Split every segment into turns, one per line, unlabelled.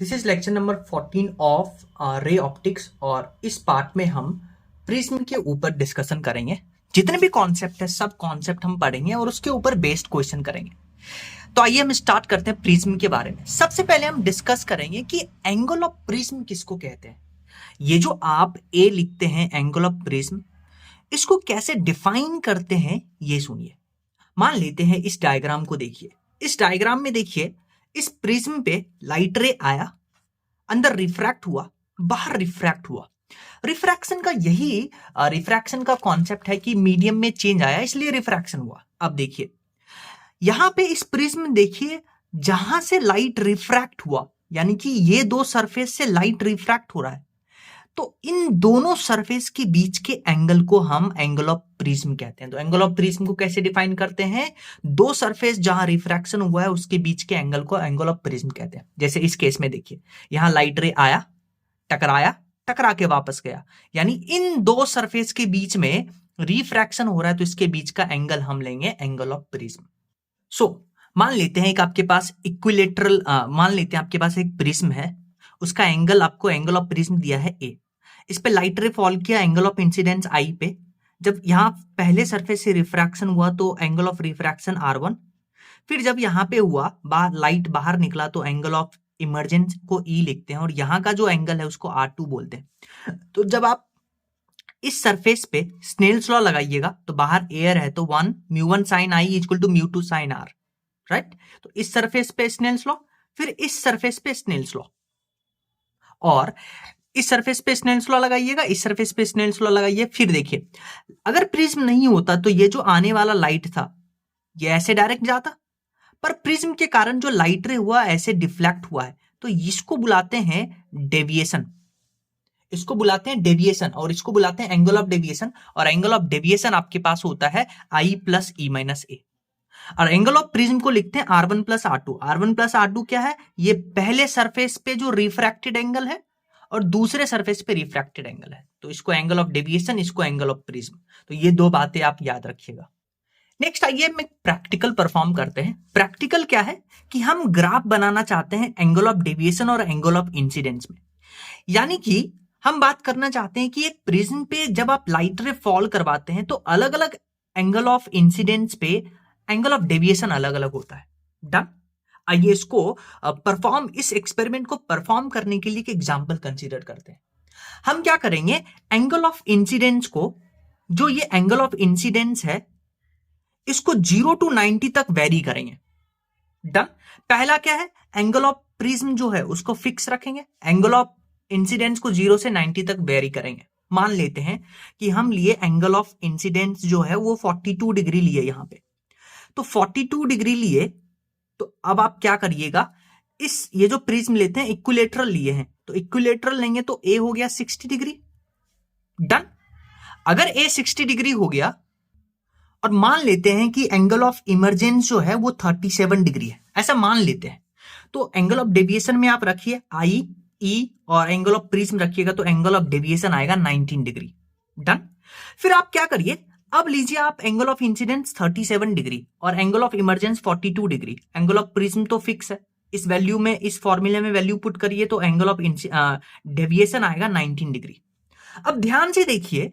This is lecture number 14 of ray optics और इस part में हम प्रिज्म के ऊपर डिस्कशन करेंगे। जितने भी कॉन्सेप्ट है सब कॉन्सेप्ट हम पढ़ेंगे और उसके ऊपर बेस्ड क्वेश्चन करेंगे। तो आइए हम स्टार्ट करते हैं प्रिज्म के बारे में। सबसे पहले हम डिस्कस करेंगे कि एंगल ऑफ प्रिज्म किसको कहते हैं। ये जो आप ए लिखते हैं एंगल ऑफ प्रिज्म, इसको कैसे डिफाइन करते हैं ये सुनिए। मान लेते हैं इस डायग्राम को देखिए। इस डायग्राम में देखिए, इस प्रिज्म पे लाइट रे आया, अंदर रिफ्रैक्ट हुआ, बाहर रिफ्रैक्ट हुआ। रिफ्रैक्शन का यही रिफ्रैक्शन का कॉन्सेप्ट है कि मीडियम में चेंज आया इसलिए रिफ्रैक्शन हुआ। अब देखिए यहां पे इस प्रिज्म देखिए, जहां से लाइट रिफ्रैक्ट हुआ यानी कि ये दो सरफेस से लाइट रिफ्रैक्ट हो रहा है, तो इन दोनों सरफेस के बीच के एंगल को हम एंगल ऑफ प्रिज्म कहते हैं। तो एंगल ऑफ प्रिज्म को कैसे डिफाइन करते हैं? दो सरफेस जहां रिफ्रैक्शन हुआ है उसके बीच के एंगल को एंगल ऑफ प्रिज्म कहते हैं। जैसे इस केस में देखिए, यहां लाइट रे आया, टकराया, टकरा के वापस गया, यानी इन दो सरफेस के बीच में रिफ्रैक्शन हो रहा है, तो इसके बीच का एंगल हम लेंगे एंगल ऑफ प्रिज्म। सो मान लेते हैं एक आपके पास इक्विलेटरल, मान लेते हैं आपके पास एक प्रिज्म है, उसका एंगल आपको एंगल ऑफ प्रिज्म दिया है ए। इस पे लाइट रे फॉल किया, एंगल ऑफ इंसिडेंस आई पे। जब यहां पहले सरफेस से रिफ्रैक्शन हुआ तो एंगल ऑफ रिफ्रैक्शन R1। फिर जब यहां पे हुआ, लाइट बाहर निकला, तो एंगल ऑफ इमर्जेंस को ई लिखते हैं और यहां का जो एंगल है उसको R2 बोलते हैं। तो जब आप इस सरफेस पे स्नेल्स लॉ लगाइएगा तो बाहर एयर है, तो 1 μ1 sin I equal to μ2 sin R, right. तो इस सरफेस पे स्नेल्स लॉ, फिर इस सरफेस पे स्नेल्स लॉ, और इस सरफेस पे स्नेल्स लॉ लगाइएगा, इस सरफेस पे स्नेल्स लॉ लगाइए। फिर देखिए, अगर प्रिज्म नहीं होता तो ये जो आने वाला लाइट था ये ऐसे डायरेक्ट जाता, पर प्रिज्म के कारण जो लाइट रे हुआ ऐसे डिफ्लेक्ट हुआ है, तो इसको बुलाते हैं डेविएशन। इसको बुलाते हैं डेविएशन और इसको बुलाते हैं एंगल ऑफ डेविएशन। और एंगल ऑफ डेविएशन आपके पास होता है I प्लस ई माइनस ए। और एंगल ऑफ प्रिज्म को लिखते हैं R1 plus R2। R1 plus R2 क्या है? ये पहले सरफेस पे जो रिफ्रैक्टेड एंगल है और दूसरे सरफेस पे रिफ्रैक्टेड एंगल है, तो इसको एंगल ऑफ डेविएशन, इसको एंगल ऑफ प्रिज्म। तो ये दो बातें आप याद रखिएगा। नेक्स्ट आइए हम प्रैक्टिकल परफॉर्म करते हैं। प्रैक्टिकल क्या है कि हम ग्राफ बनाना चाहते हैं एंगल ऑफ डेविएशन और एंगल ऑफ इंसिडेंस में। यानी कि हम बात करना चाहते हैं कि एक प्रिज्म पे जब आप लाइट रे फॉल करवाते हैं तो अलग अलग एंगल ऑफ इंसिडेंस पे एंगल ऑफ डेविएशन अलग अलग होता है। डन। आइए इसको इस एक्सपेरिमेंट को परफॉर्म करने के लिए एक एग्जांपल कंसीडर करते हैं। हम क्या करेंगे, एंगल ऑफ इंसिडेंस को, जो ये एंगल ऑफ इंसिडेंस है, इसको 0 to 90 तक वेरी करेंगे। डन। पहला क्या है, एंगल ऑफ प्रिज्म जो है उसको फिक्स रखेंगे, एंगल ऑफ इंसिडेंस को 0 से 90 तक वेरी करेंगे। मान लेते हैं कि हम लिए एंगल ऑफ इंसिडेंस जो है वो 42 डिग्री लिए यहां पे, तो 42 डिग्री लिए। तो अब आप क्या करिएगा, ये जो प्रिज्म लेते हैं इक्विलेटरल लिए हैं, तो इक्विलेटरल लेंगे तो ए हो गया 60 डिग्री। डन। अगर ए 60 डिग्री हो गया और मान लेते हैं कि एंगल ऑफ इमरजेंस जो है वो 37 डिग्री है, ऐसा मान लेते हैं, तो एंगल ऑफ डेविएशन में आप रखिए आई ई और एंगल ऑफ प्रिज्म रखिएगा, तो एंगल ऑफ डेविएशन आएगा 19 डिग्री। डन। फिर आप क्या करिए, अब लीजिए आप एंगल ऑफ इंसिडेंस 37 डिग्री और angle of emergence 42 degree. Angle of prism तो फिक्स है, इस वैल्यू में, इस फॉर्मूले में वैल्यू पुट करिए, तो एंगल ऑफ डेविएशन आएगा 19 डिग्री। अब ध्यान से देखिए,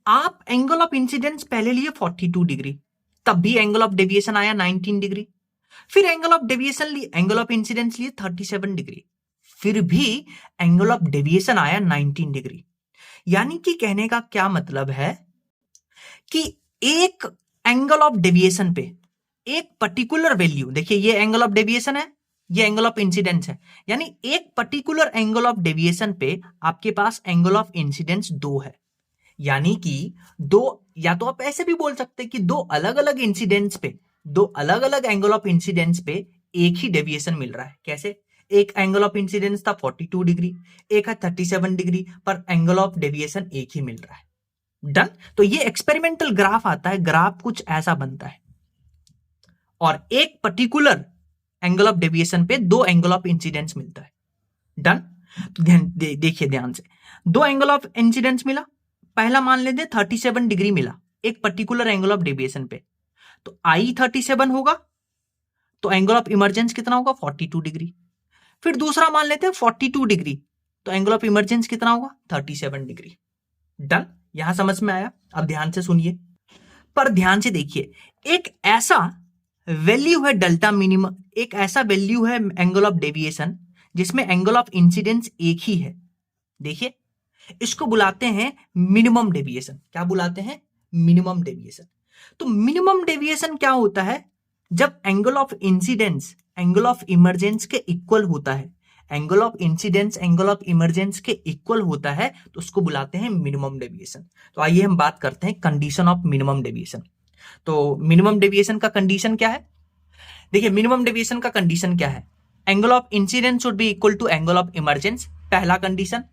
आप एंगल ऑफ इंसिडेंस पहले लिए 42 डिग्री, तब भी एंगल ऑफ डेविएशन आया 19 डिग्री। फिर एंगल ऑफ डेविएशन लिए, एंगल ऑफ इंसिडेंस लिए 37 डिग्री, फिर भी एंगल ऑफ डेविएशन आया 19 डिग्री। यानी कि कहने का क्या मतलब है कि एक एंगल ऑफ डेविएशन पे एक पर्टिकुलर वैल्यू, देखिए ये एंगल ऑफ डेविएशन है, ये एंगल ऑफ इंसिडेंस है, यानी एक पर्टिकुलर एंगल ऑफ डेविएशन पे आपके पास एंगल ऑफ इंसिडेंस 2 है। यानी कि दो, या तो आप ऐसे भी बोल सकते हैं कि दो अलग अलग इंसिडेंस पे, दो अलग अलग एंगल ऑफ इंसिडेंस पे एक ही डेविएशन मिल रहा है। कैसे? एक एंगल ऑफ इंसिडेंस था 42 डिग्री, एक है 37 डिग्री, पर एंगल ऑफ डेविएशन एक ही मिल रहा है। डन। तो ये एक्सपेरिमेंटल ग्राफ आता है, ग्राफ कुछ ऐसा बनता है और एक पर्टिकुलर एंगल ऑफ डेविएशन पे दो एंगल ऑफ इंसिडेंस मिलता है। डन। तो देखिए ध्यान से, दो एंगल ऑफ इंसिडेंस मिला, पहला मान लेते 37 डिग्री मिला एक पर्टिकुलर एंगल ऑफ डेविएशन पे, तो I 37 होगा, तो एंगल ऑफ इमरजेंस कितना होगा 42 डिग्री। फिर दूसरा मान लेते हैं 42 डिग्री, तो एंगल ऑफ इमर्जेंस कितना होगा? 37 डिग्री। डन, यहां समझ में आया? अब ध्यान से सुनिए, पर ध्यान से देखिए, एक ऐसा वैल्यू है डेल्टा मिनिमम, एक ऐसा वैल्यू है एंगल ऑफ डेविएशन जिसमें एंगल ऑफ इंसिडेंस एक ही है। देखिए, इसको बुलाते हैं मिनिमम डेविएशन। क्या बुलाते हैं? Minimum deviation. तो मिनिमम डेविएशन क्या होता है? जब angle of incidence angle of emergence के इक्वल होता है, angle of incidence angle of emergence के इक्वल होता है, तो उसको बुलाते हैं मिनिमम डेविएशन। तो आइए हम बात करते हैं कंडीशन ऑफ मिनिमम डेविएशन। तो मिनिमम डेविएशन का कंडीशन क्या है? देखिए, मिनिमम डेविएशन का कंडीशन क्या है? Angle of incidence should be equal to angle of emergence, पहला कंडीशन।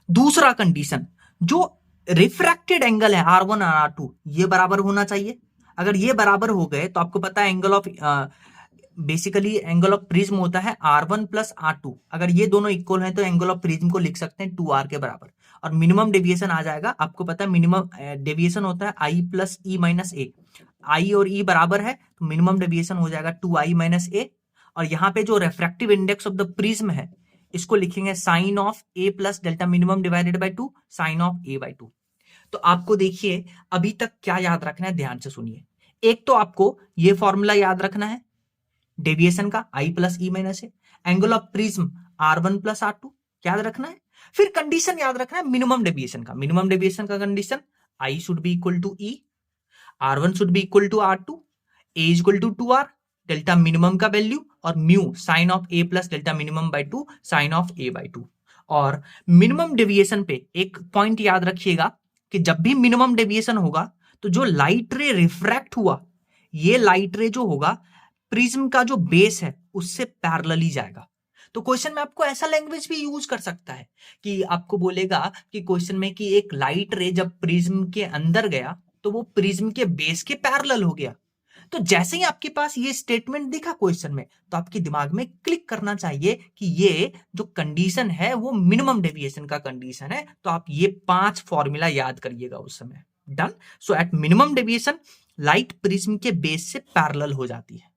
दूसरा कंडीशन, जो रिफ्रैक्टेड एंगल है R1 और R2 ये बराबर होना चाहिए। अगर ये बराबर हो गए तो आपको पता है angle of basically angle of prism होता है R1 प्लस R2। अगर ये दोनों इक्वल हैं तो एंगल ऑफ प्रिज्म को लिख सकते हैं 2R के बराबर। और मिनिमम डेविएशन आ जाएगा, आपको पता है मिनिमम डेविएशन होता है I plus E minus A. I और E बराबर है तो मिनिमम डेविएशन हो जाएगा 2I माइनस ए। और यहाँ पे जो refractive index of the prism है इसको लिखेंगे sine of A plus delta minimum divided by 2, sine of A by 2। तो आपको देखिए अभी तक क्या याद रखना है, ध्यान से सुनिए। एक तो आपको ये फॉर्मूला याद रखना है डेविएशन का, I plus E minus A, angle of prism R1 plus R2 याद रखना है। फिर कंडीशन याद रखना है मिनिमम डेविएशन का। मिनिमम डेविएशन का condition I should be equal to E, R1 should be equal to R2, A is equal to 2R, delta minimum का वैल्यू और mu sine of A plus delta minimum by 2, sine of A by 2। और minimum deviation पे एक point याद रखिएगा कि जब भी मिनिमम डेविएशन होगा तो जो लाइट रे रिफ्रैक्ट हुआ, ये लाइट रे जो होगा प्रिज्म का जो बेस है उससे पैरेलली जाएगा। तो क्वेश्चन में आपको ऐसा लैंग्वेज भी यूज कर सकता है कि आपको बोलेगा कि क्वेश्चन में कि एक लाइट रे जब प्रिज्म के अंदर गया तो वो प्रिज्म के बेस के पैरेलल हो गया। तो जैसे ही आपके पास ये स्टेटमेंट दिखा क्वेश्चन में तो आपके दिमाग में क्लिक करना चाहिए कि ये जो कंडीशन है वो मिनिमम डेविएशन का कंडीशन है। तो आप ये 5 फॉर्मूला याद करिएगा उस समय। Done. So at minimum deviation light prism के बेस से पैरेलल हो जाती है।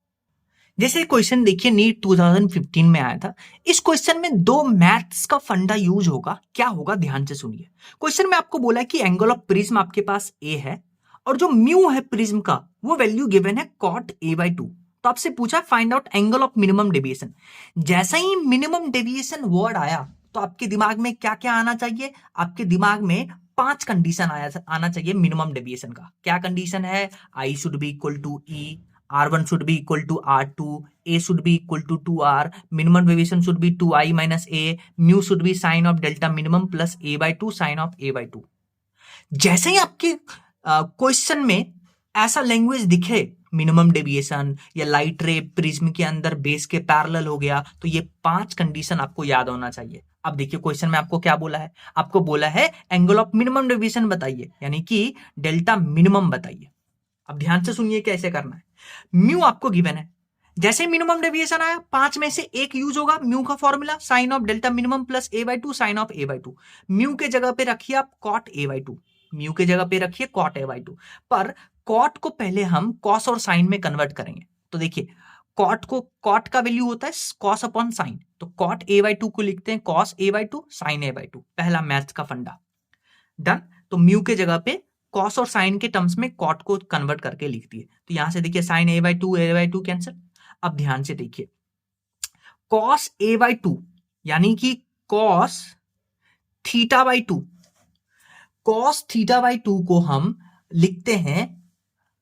जैसे क्वेश्चन देखिए नीट 2015 में आया था। इस क्वेश्चन में 2 मैथ्स का फंडा यूज होगा। क्या होगा, ध्यान से सुनिए। क्वेश्चन में आपको बोला है कि एंगल ऑफ प्रिज्म आपके पास ए है और जो म्यू है प्रिज्म का वो वैल्यू गिवन है cot a by 2। तो आपसे पूछा find out angle of minimum deviation. जैसा ही मिनिमम डेविएशन वर्ड आया तो आपके दिमाग में क्या क्या आना चाहिए? आपके दिमाग में 5 कंडीशन आना चाहिए मिनिमम डेविएशन का। क्या कंडीशन है? I should be equal to E, R1 should be equal to R2, A should be equal to 2R, minimum deviation should be 2I minus A, mu should be sine of delta minimum plus A by 2, sine of A by 2। जैसे ही आपके question में ऐसा language दिखे minimum deviation या light रे prism के अंदर base के पैरेलल हो गया तो ये 5 कंडीशन आपको याद होना चाहिए। अब देखिए क्वेश्चन में आपको क्या बोला है? आपको बोला है एंगल ऑफ मिनिमम डेविएशन बताइए, यानी कि डेल्टा मिनिमम बताइए। अब ध्यान से सुनिए कैसे करना है। म्यू आपको गिवन है, जैसे मिनिमम डेविएशन आया 5 में से एक यूज होगा म्यू का formula sine of delta minimum plus A by 2, sine of A by 2। Mu के जगह पे रखिए आप cot a by 2, म्यू के जगह पे रखिए cot a by 2। पर cot को पहले हम cos और sin में कन्वर्ट करेंगे। तो देखिए cot का वैल्यू होता है cos अपॉन sin, तो cot a by 2 को लिखते हैं cos a by 2, sin a by 2। पहला मैथ का फंडा। डन। तो म्यू के जगह पे cos और sin के टर्म्स में cot को कन्वर्ट करके लिख दिए। तो यहां से देखिए sin a by 2 कैंसिल। अब ध्यान से देखिए cos a by 2 यानी कि cos theta by 2, cos theta by 2 को हम लिखते हैं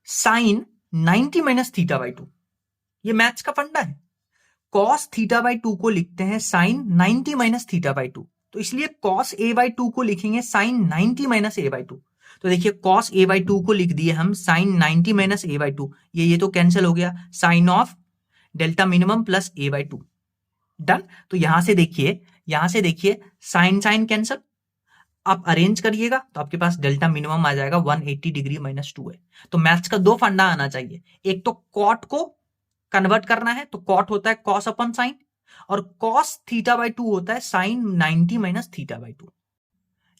साइन 90 माइनस थीटा बाई 2। ये मैथ्स का फंडा है। cos थीटा बाई 2 को लिखते हैं साइन 90 माइनस थीटा बाई 2, तो इसलिए cos a बाई 2 को लिखेंगे साइन 90 माइनस a बाई 2। तो देखिए cos a बाई 2 को लिख दिए हम साइन 90 माइनस a बाई 2, ये तो कैंसिल हो गया, sine of delta minimum plus a by 2। Done. तो यहां से देखिए साइन साइन कैंसिल। आप अरेंज करिएगा तो आपके पास डेल्टा मिनिमम आ जाएगा 180 डिग्री माइनस 2 है। तो मैथ्स का 2 फंडा आना चाहिए। एक तो कॉट को कन्वर्ट करना है तो कॉट होता है कॉस अपॉन साइन, और कॉस थीटा बाई 2 होता है sine 90 minus theta by 2।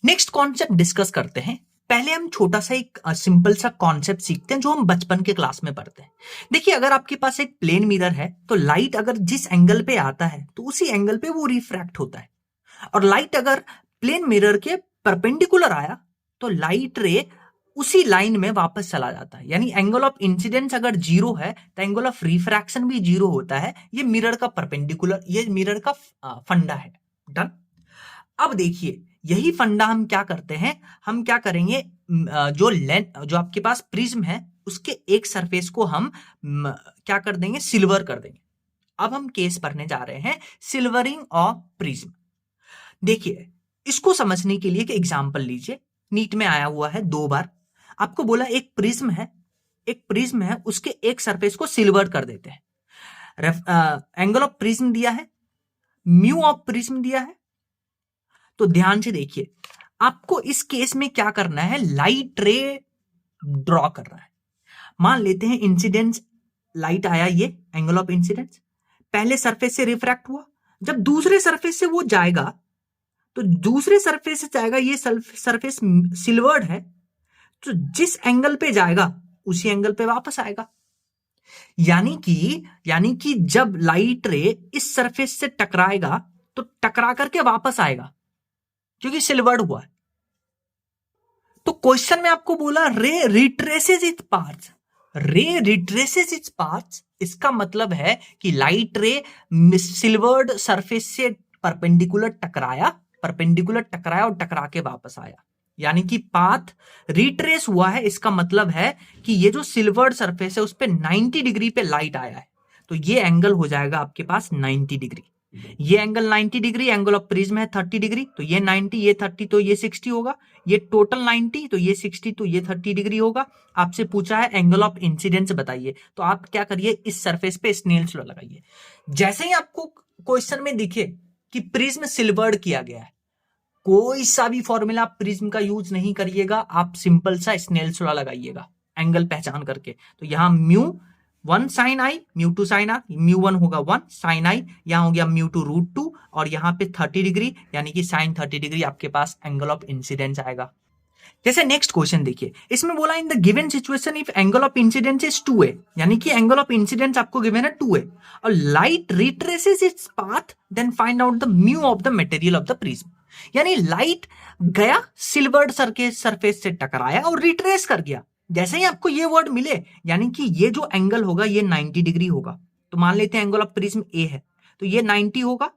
Next concept discuss करते हैं पहले हम छोटा सा एक सिंपल सा कॉन्सेप्ट सीखते हैं जो हम बचपन के क्लास में पढ़ते हैं। देखिए, अगर आपके पास एक प्लेन मिरर है तो लाइट अगर जिस एंगल पे आता है तो उसी एंगल पे वो रिफ्रैक्ट होता है, और लाइट अगर प्लेन मिरर के परपेंडिकुलर आया तो लाइट रे उसी लाइन में वापस चला जाता है। यानी एंगल ऑफ इंसिडेंस अगर जीरो है तो एंगल ऑफ रिफ्रैक्शन भी जीरो होता है। ये मिरर का परपेंडिकुलर, ये मिरर का फंडा है। डन। अब देखिए, यही फंडा हम क्या करते हैं, हम क्या करेंगे, जो आपके पास प्रिज्म है उसके एक सरफेस को हम क्या कर देंगे, सिल्वर कर देंगे। अब हम केस पढ़ने जा रहे हैं सिल्वरिंग ऑफ प्रिज्म। देखिए, इसको समझने के लिए एक एग्जांपल लीजिए, नीट में आया हुआ है 2 बार। आपको बोला एक प्रिज्म है, उसके एक सरफेस को सिल्वर कर देते हैं। एंगल ऑफ प्रिज्म दिया है, म्यू ऑफ प्रिज्म दिया है। तो ध्यान से देखिए, आपको इस केस में क्या करना है, लाइट रे ड्रॉ करना है। मान लेते हैं इंसिडेंस लाइट आया, ये एंगल ऑफ इंसिडेंस पहले सरफेस से रिफ्रैक्ट हुआ, जब दूसरे सरफेस से वो जाएगा तो दूसरे सरफेस से जाएगा, ये सरफेस सिल्वर्ड है, तो जिस एंगल पे जाएगा उसी एंगल पे वापस आएगा। यानी कि जब लाइट रे इस सरफेस से टकराएगा तो टकरा करके वापस आएगा क्योंकि सिल्वर्ड हुआ है। तो क्वेश्चन में आपको बोला रे रिट्रेसेस इट्स पाथ्स, इसका मतलब है कि लाइट रे सिल्वर्ड सरफेस से परपेंडिकुलर टकराया और टकरा के वापस आया। यानी कि पाथ रिट्रेस हुआ है। इसका मतलब है कि ये जो सिल्वर्ड सरफेस है उस पे 90 डिग्री पे लाइट आया है, तो ये एंगल हो जाएगा आपके पास 90 डिग्री। ये angle 90 degree, angle of prism है 30 डिग्री, तो ये 90, ये 30, तो ये 60 होगा। ये टोटल 90, तो ये 60, तो ये 30 डिग्री होगा। आपसे पूछा है एंगल ऑफ इंसिडेंस बताइए, तो आप क्या करिए, इस सरफेस पे स्नेल्स लॉ लगाइए। जैसे ही आपको क्वेश्चन में दिखे कि प्रिज्म सिल्वर्ड किया गया है, कोई सा भी फॉर्मूला प्रिज्म का यूज नहीं करिएगा, आप सिंपल सा स्नेल्स लॉ लगाइएगा एंगल पहचान करके। तो यहां μ1 sin i, μ2 sin r, μ1 होगा 1 sin i, यहां हो गया μ2 √2, और यहां पे 30 डिग्री यानी कि sin 30 डिग्री आपके पास एंगल ऑफ इंसिडेंस आएगा। जैसे नेक्स्ट क्वेश्चन देखिए, इसमें बोला in the given situation if angle of incidence is 2a, यानी कि एंगल ऑफ इंसिडेंस आपको गिवन है 2a, और light retraces its path, then find out the mu of the material of the prism. यानी light गया silvered surface से टकराया और रिट्रेस कर गया। जैसे ही आपको ये वर्ड मिले, यानी कि ये जो एंगल होगा ये 90 डिग्री होगा। तो मान लेते हैं एंगल ऑफ प्रिज्म ए है तो ये 90 होगा,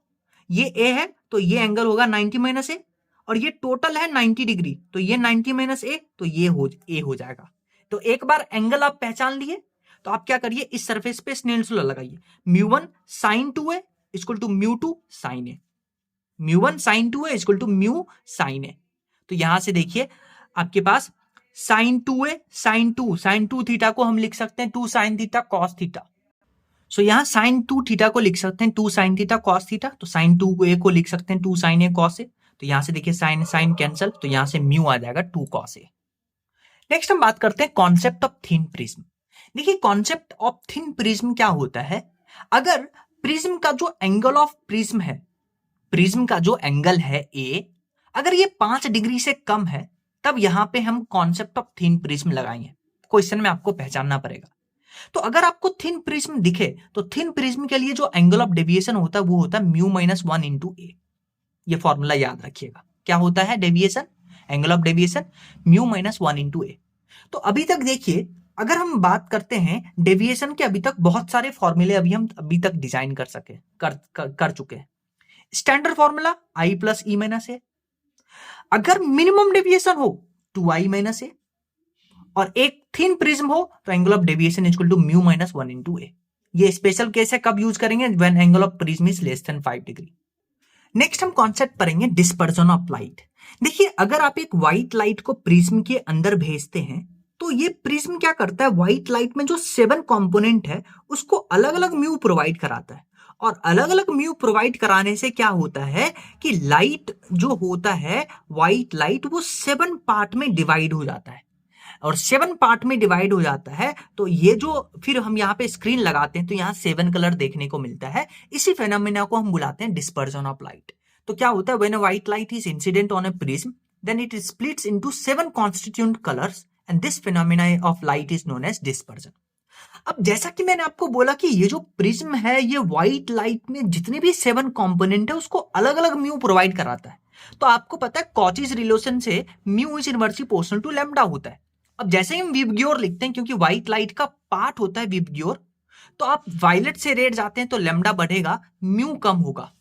ये ए है तो ये एंगल होगा 90 माइनस ए, और ये टोटल है 90 डिग्री, तो ये 90 माइनस ए, तो ये ए हो जाएगा। तो एक बार एंगल आप पहचान लिए तो आप क्या करिए, इस सरफेस पे स्नेल्स लॉ लगाइए। μ1 sin 2a equal to μ2 sin a, μ1 sin 2a equal to μ sin a। तो यहां से देखिए आपके पास sin 2a sin 2 थीटा को हम लिख सकते हैं 2 sin थीटा cos थीटा। सो यहां sin 2 थीटा को लिख सकते हैं 2 sin थीटा cos थीटा, तो sin 2a को लिख सकते हैं 2 sin a cos a। तो यहां से देखिए sin कैंसल, तो यहां से म्यू आ जाएगा 2 cos a। नेक्स्ट हम बात करते हैं कॉन्सेप्ट ऑफ थिन प्रिज्म। देखिए, कॉन्सेप्ट ऑफ थिन प्रिज्म क्या होता है, अगर प्रिज्म का जो एंगल ऑफ प्रिज्म है, प्रिज्म का जो एंगल है ए, अगर ये 5 डिग्री से कम है तब यहां पे हम कॉन्सेप्ट ऑफ थिन प्रिज्म लगाएंगे। क्वेश्चन में आपको पहचानना पड़ेगा। तो अगर आपको थिन प्रिज्म दिखे तो थिन प्रिज्म के लिए जो एंगल ऑफ डेविएशन होता है वो होता है μ-1 इंटू ए। ये फॉर्मूला याद रखिएगा, क्या होता है deviation, angle of deviation μ-1 into A. तो अभी तक देखिए, अगर हम बात करते हैं डेविएशन के, अभी तक बहुत सारे फॉर्मूले हम अभी तक डिजाइन कर चुके हैं। Standard formula i plus E minus A, अगर मिनिमम डेविएशन हो 2i माइनस ए, और एक थिन प्रिज्म हो तो angle of deviation equal to μ-1 into A. ये स्पेशल केस है, कब यूज करेंगे, when angle of prism is less than 5 degree. Next हम कॉन्सेप्ट पढ़ेंगे डिस्पर्जन ऑफ लाइट। देखिए, अगर आप एक व्हाइट लाइट को प्रिज्म के अंदर भेजते हैं तो ये प्रिज्म क्या करता है, व्हाइट लाइट में जो 7 कंपोनेंट है उसको अलग अलग म्यू प्रोवाइड कराता है, और अलग अलग म्यू प्रोवाइड कराने से क्या होता है कि लाइट जो होता है, व्हाइट लाइट, वो 7 पार्ट में डिवाइड हो जाता है, और 7 पार्ट में डिवाइड हो जाता है। तो ये जो फिर हम यहाँ पे स्क्रीन लगाते हैं तो यहाँ 7 कलर देखने को मिलता है। इसी फेनोमेना को हम बुलाते हैं डिस्पर्जन ऑफ लाइट। तो क्या होता है, when a white light is incident on a prism, then it splits into 7 constituent colors and this phenomena of light is known as dispersion. अब जैसा कि मैंने आपको बोला कि ये जो प्रिज्म है ये व्हाइट लाइट में जितने भी 7 कंपोनेंट है उसको अलग अलग म्यू प्रोवाइड कराता है। तो आपको पता है कॉचीज रिलेशन से mu is inversely proportional to lambda होता है। अब जैसे ही हम विबग्योर लिखते हैं, क्योंकि व्हाइट लाइट का पार्ट होता है विबग्योर, तो आप वायलेट से रेड जाते हैं तो लैम्डा बढ़ेगा, म्यू कम होगा।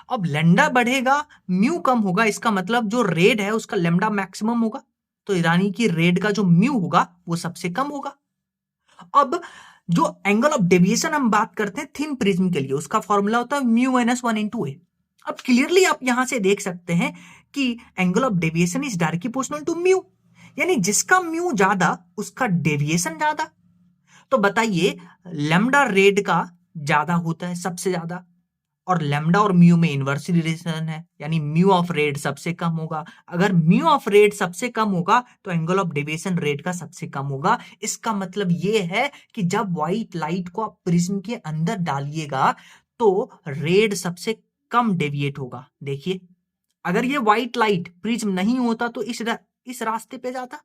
अब लैम्डा बढ़ेगा, म्यू कम होगा, इसका मतलब जो रेड है उसका लैम्डा मैक्सिमम होगा, तो यानी कि रेड का जो म्यू होगा वो सबसे कम होगा। अब जो एंगल ऑफ डेविएशन हम बात करते हैं थिन प्रिज्म के लिए, उसका फॉर्मूला होता है म्यू माइनस 1 इंटू ए। अब क्लियरली आप यहां से देख सकते हैं कि angle of deviation is directly proportional to mu, यानी जिसका म्यू ज्यादा उसका डेविएशन ज्यादा। तो बताइए लैम्डा रेड का ज्यादा होता है सबसे ज्यादा, और लैम्डा और म्यू में इनवर्स रिलेशन है, यानी म्यू ऑफ रेड सबसे कम होगा। अगर म्यू ऑफ रेड सबसे कम होगा तो एंगल ऑफ डेविएशन रेड का सबसे कम होगा। इसका मतलब यह है कि जब व्हाइट लाइट को आप प्रिज्म के अंदर डालिएगा तो रेड सबसे कम डेविएट होगा। देखिए अगर ये व्हाइट लाइट प्रिज्म नहीं होता तो इस रास्ते पे जाता,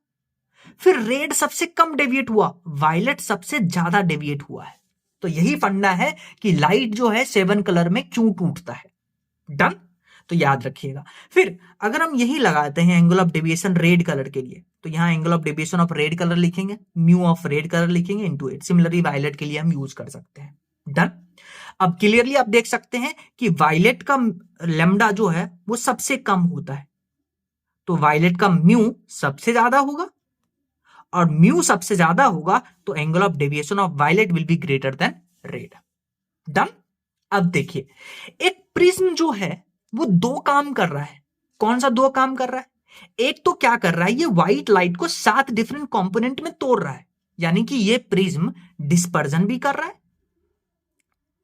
फिर रेड सबसे कम डेविएट हुआ, वायलेट सबसे ज्यादा डेविएट हुआ है। तो यही फंडा है कि लाइट जो है 7 कलर में क्यों टूटता है। डन, तो याद रखिएगा। फिर अगर हम यही लगाते हैं angle of deviation red colour के लिए, तो यहां angle of deviation of red colour लिखेंगे, म्यू ऑफ रेड कलर लिखेंगे इनटू 8। सिमिलरली वायलेट के लिए हम यूज कर सकते हैं। डन। अब क्लियरली आप देख सकते हैं कि वायलेट का लैम्डा जो है वो सबसे कम होता है, तो वायलेट का म्यू सबसे ज्यादा होगा, और म्यू सबसे ज्यादा होगा तो angle of deviation of violet will be greater than red. Done. अब देखिए एक प्रिज्म जो है वो 2 काम कर रहा है। कौन सा 2 काम कर रहा है? एक तो क्या कर रहा है, ये व्हाइट लाइट को 7 डिफरेंट कंपोनेंट में तोड़ रहा है, यानी कि ये प्रिज्म डिस्पर्जन भी कर रहा है,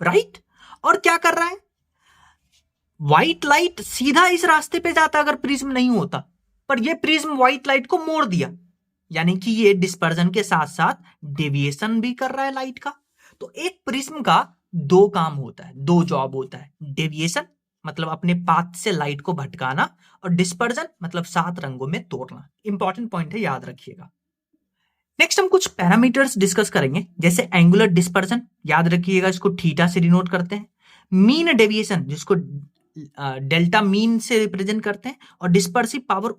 राइट। और क्या कर रहा है, व्हाइट लाइट सीधा इस रास्ते पे जाता अगर प्रिज्म नहीं होता, पर ये प्रिज्म व्हाइट लाइट को मोड़ दिया, यानी कि ये डिस्पर्जन के साथ साथ डेविएशन भी कर रहा है लाइट का। तो एक प्रिज्म का 2 काम होता है, 2 जॉब होता है। डेविएशन मतलब अपने पाथ से लाइट को भटकाना, और डिस्पर्जन मतलब 7 रंगों में तोड़ना। इंपॉर्टेंट पॉइंट है, याद रखिएगा। नेक्स्ट हम कुछ पैरामीटर्स डिस्कस करेंगे, जैसे एंगुलर डिस्पर्जन, याद रखिएगा इसको थीटा से डिनोट करते हैं। मीन डेविएशन जिसको डेल्टा मीन से रिप्रेजेंट करते हैं, और डिस्पर्सिव पावर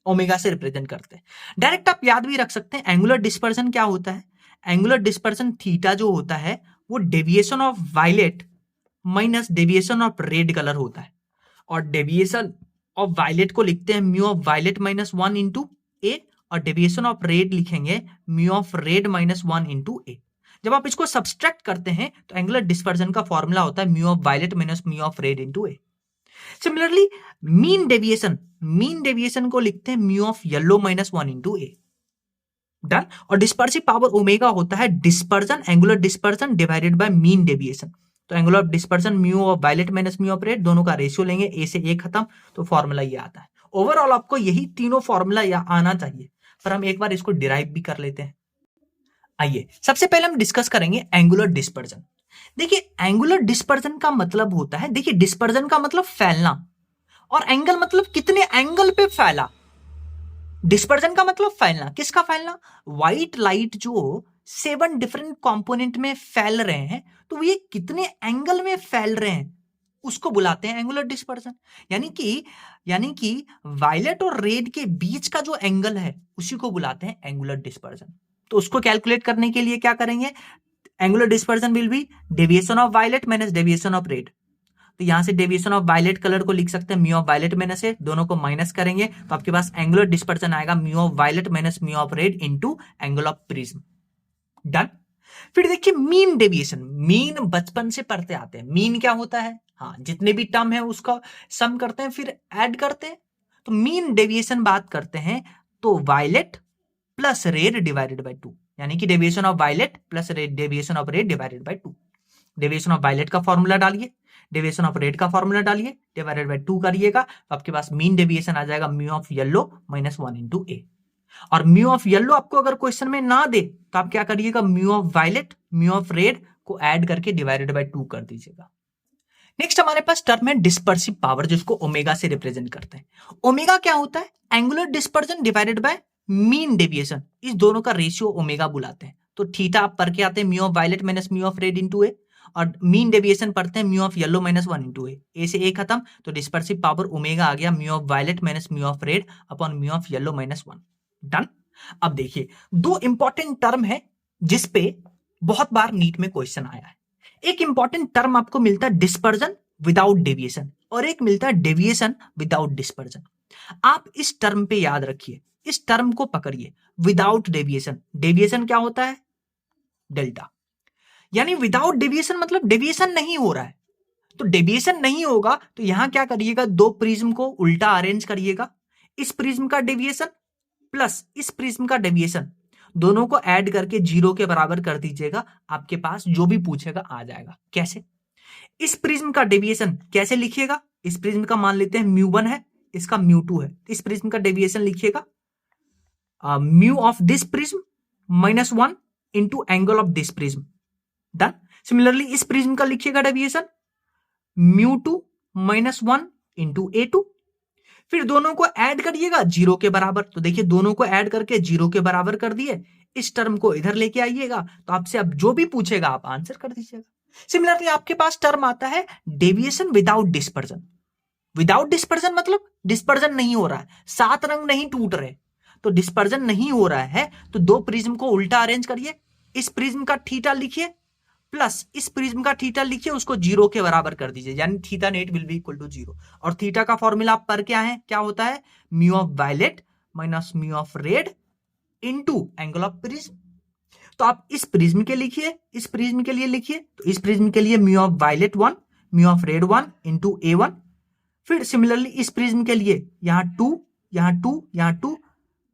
ओमेगा से रिप्रेजेंट करते हैं। डायरेक्ट आप याद भी रख सकते हैं एंगुलर डिस्पर्जन क्या होता है। एंगुलर डिस्पर्जन थीटा जो होता है वो deviation of violet minus deviation of red colour होता है, और डेविएशन ऑफ वायलेट को लिखते हैं mu of violet minus 1 into A, और डेविएशन ऑफ रेड लिखेंगे mu of red minus 1 into A. जब आप इसको सब्सट्रैक्ट करते हैं तो एंगुलर डिस्पर्जन का फॉर्मूला होता है mu of violet minus mu of red into A. Similarly mean deviation को लिखते हैं mu of yellow minus 1 into A. Done. और डिस्पर्सिव पावर ओमेगा होता है dispersion, angular dispersion divided by mean deviation. तो angular dispersion mu of violet minus mu of red, दोनों का ratio लेंगे, ए से ए खत्म, तो फॉर्मूला ये आता है। ओवरऑल आपको यही तीनों फॉर्मूला आना चाहिए, पर हम एक बार इसको डिराइव भी कर लेते हैं। आइए सबसे पहले हम डिस्कस करेंगे एंगुलर डिस्पर्जन। देखिए एंगुलर डिस्पर्जन का मतलब होता है, देखिए डिस्पर्जन का मतलब फैलना, और एंगल मतलब कितने एंगल पे फैला। डिस्पर्जन का मतलब फैलना, किसका फैलना, व्हाइट लाइट जो 7 डिफरेंट कंपोनेंट में फैल रहे हैं, तो ये कितने एंगल में फैल रहे हैं उसको बुलाते हैं एंगुलर डिस्पर्जन। यानी कि वायलेट और रेड के बीच का जो एंगल है उसी को बुलाते हैं एंगुलर डिस्पर्जन। तो उसको कैलकुलेट करने के लिए क्या करेंगे, angular dispersion will be deviation of violet minus deviation of red. तो यहां से डेविएशन ऑफ वायलेट कलर को लिख सकते हैं mu of violet minus A, दोनों को माइनस करेंगे तो आपके पास एंगुलर डिस्पर्जन आएगा mu of violet minus mu of red into angle of prism. Done. फिर देखिए मीन डेविएशन, मीन बचपन से पढ़ते आते हैं। मीन क्या होता है, हाँ जितने भी टर्म है उसका सम करते हैं फिर ऐड करते हैं। तो मीन डेविएशन बात करते हैं तो violet plus red divided by 2, यानी कि deviation of violet plus deviation of red divided by 2। Deviation of violet का फॉर्मूला डालिए, डेविएशन ऑफ रेड का फॉर्मूला डालिए, डिवाइडेड बाय 2 करिएगा, तो आपके पास मीन डेविएशन आ जाएगा mu of yellow minus 1 into A. और म्यू ऑफ येलो आपको अगर क्वेश्चन में ना दे तो आप क्या करिएगा, mu of violet mu of red को ऐड करके डिवाइडेड बाय 2 कर दीजिएगा। नेक्स्ट हमारे पास टर्म है डिस्पर्सिव पावर, जिसको ओमेगा से रिप्रेजेंट करते हैं। ओमेगा क्या होता है? Angular dispersion divided by mean deviation, इस दोनों का रेशियो ओमेगा बुलाते हैं। तो थीटा आप पढ़ के आते हैं mu of violet minus mu of red into A, और मीन डेविएशन पढ़ते हैं mu of yellow minus 1 into A से ए खत्म, तो डिस्पर्सिव पावर ओमेगा आ गया mu of violet minus mu of red upon mu of yellow minus 1। Done. अब देखिए दो इंपॉर्टेंट टर्म है जिसपे बहुत बार नीट में क्वेश्चन आया है। एक इंपॉर्टेंट टर्म आपको मिलता है डिस्पर्जन विदाउट डेविएशन, और एक मिलता है डेविएशन विदाउट डिस्पर्जन। आप इस टर्म पे याद रखिए, इस टर्म को पकड़िए, विदाउट डेविएशन। डेविएशन क्या होता है? डेल्टा। यानी विदाउट डेविएशन मतलब डेविएशन नहीं हो रहा है। तो डेविएशन नहीं होगा तो यहां क्या करिएगा, दो प्रिज्म को उल्टा अरेंज करिएगा, इस प्रिज्म का डेविएशन प्लस इस प्रिज्म का डेविएशन, दोनों को ऐड करके 0 के बराबर कर दीजिएगा। आपके पास जो भी पूछेगा आ जाएगा। कैसे? इस प्रिज्म का डेविएशन कैसे लिखिएगा? इस प्रिज्म का मान लेते हैं μ1 है, इसका μ2 है। इस प्रिज्म का डेविएशन लिखिएगा mu of this prism minus 1 into angle of this prism. Done. Similarly इस प्रिज्म का लिखिएगा डेविएशन μ2 माइनस 1 इंटू A2। फिर दोनों को ऐड करिएगा 0 के बराबर। तो देखिए दोनों को ऐड करके 0 के बराबर कर दिए, इस टर्म को इधर लेके आइएगा, तो आपसे अब जो भी पूछेगा आप आंसर कर दीजिएगा। सिमिलरली आपके पास टर्म आता है deviation without dispersion. Without dispersion मतलब डिस्पर्जन नहीं हो रहा है, 7 रंग नहीं टूट रहे, तो डिस्पर्जन नहीं हो रहा है। तो दो प्रिज्म को उल्टा अरेंज करिए, इस प्रिज्म का थीटा लिखिए प्लस इस प्रिज्म का थीटा लिखिए, उसको 0 के बराबर कर दीजिए, यानी theta net will be equal to 0। और थीटा का फॉर्मूला आप पर क्या है, क्या होता है? Mu of violet minus mu of red into angle of prism. तो आप इस प्रिज्म के लिखिए, इस प्रिज्म के लिए लिखिए, तो इस प्रिज्म के लिए mu of violet 1 mu of red 1 into A1। फिर सिमिलरली इस प्रिज्म के लिए यहां 2 यहां 2 यहां 2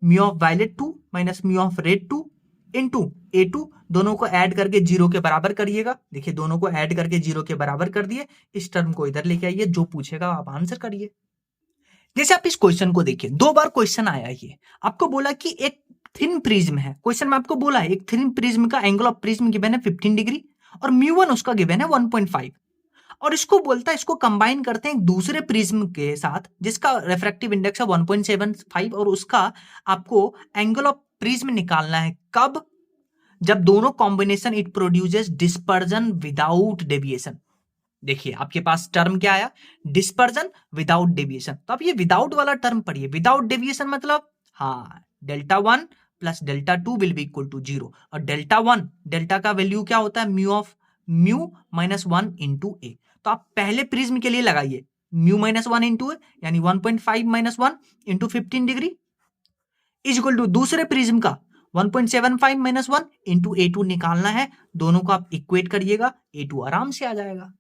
mu of violet 2 minus mu of red 2 into A2। दोनों को ऐड करके 0 के बराबर करिएगा। देखिए दोनों को ऐड करके 0 के बराबर कर दिए, इस टर्म को इधर लेके आइए, जो पूछेगा आप आंसर करिए। जैसे आप इस क्वेश्चन को देखिए, 2 बार क्वेश्चन आया है। आपको बोला कि एक थिन प्रिज्म है, क्वेश्चन में आपको बोला है एक थिन प्रिज्म का एंगल ऑफ प्रिज्म गिवन है 15 डिग्री और μ1 उसका गिवन है 1.5, और इसको बोलता है इसको कंबाइन करते हैं एक दूसरे प्रिज्म के साथ जिसका रिफ्रैक्टिव इंडेक्स है 1.75, और उसका आपको एंगल ऑफ प्रिज्म निकालना है। कब? जब दोनों combination it produces dispersion without deviation. देखिए आपके पास टर्म क्या आया? Dispersion without deviation. तो आप ये विदाउट वाला टर्म पढ़िए। विदाउट डेविएशन मतलब हाँ, delta 1 plus delta 2 will be equal to 0, और डेल्टा 1, डेल्टा का वैल्यू क्या होता है? Mu of mu minus 1 into A. तो आप पहले प्रिज्म के लिए लगाइए म्यू माइनस 1 इंटू ए, यानी 1.5 minus 1 into 15 degree is equal to दूसरे प्रिज्म का 1.75 माइनस 1 इंटू A2 निकालना है। दोनों को आप इक्वेट करिएगा, A2 आराम से आ जाएगा।